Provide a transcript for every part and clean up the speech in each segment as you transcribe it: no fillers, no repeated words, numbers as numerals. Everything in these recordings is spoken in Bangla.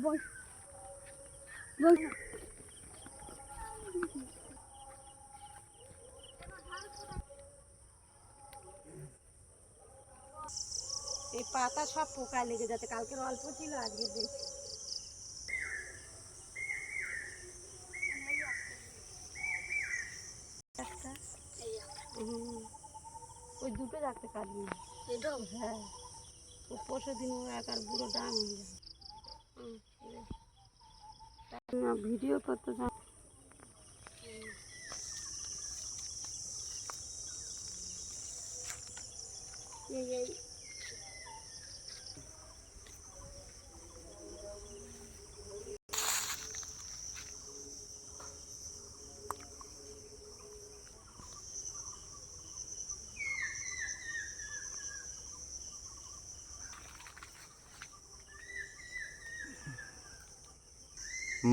বস বস। এই পাতা সব পোকা লেগে যাচ্ছে, কালকের অল্প ছিল আজকে বেশি। ওই দুটো রাখতে কাটবি। হ্যাঁ, ও পরশু দিন ও একার বুড়ো ডাং হয়ে যায়। ভিডিও করতে চান? এই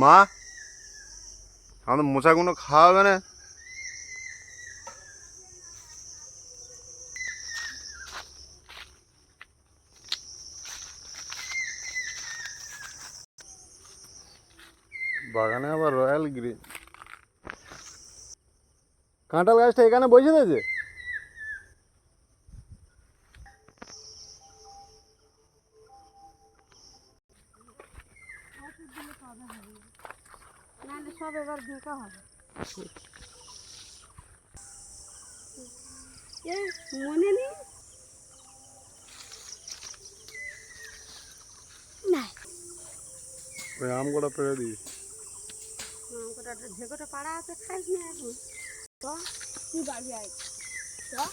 মা, আমাদের মোচাগুলো খাওয়াবে না? বাগানে আবার রয়্যাল গ্রিন কাঁঠাল গাছটা এখানে বসে দিয়েছে। নাহলে সব এবার দেখা হবে। মনে নেই না, ওই আম কটা পেড়ে দিই। ঝেঁকোটা পাড়া আছে, খাইস না এখন। তো তুই বাড়ি আয় তো।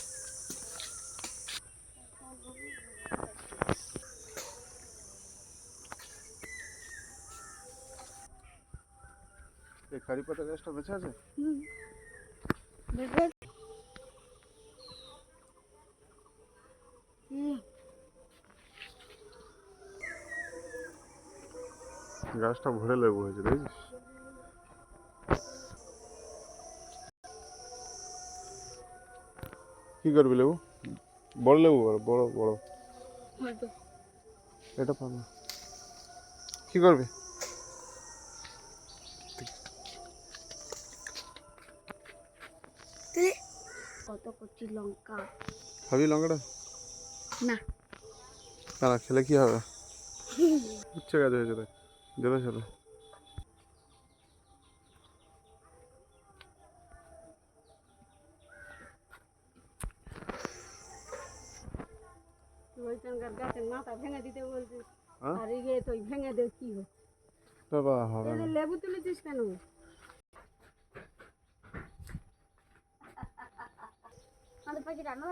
এই কারি পাতা গাছটা বেঁচে আছে। গাছটা ভরে লেবু হয়েছে, দেখছিস? কি করবি লেবু? বড় লেবু, বড় বড়। এটা পাবো কি করবি? কত করছি লঙ্কা। খাবি লঙ্কাটা? না, না খেলে কি হবে? উচ্ছে গাছ হয়েছে রে, জোরে চলে। ওইখানকার গাছের মাথা ভেঙে দিতে বলছিস, আর ইয়ে তো ভেঙে দে কি হচ্ছে? হবে না। লেবু তুলেছিস কেন? আমাদের পাখি রান্না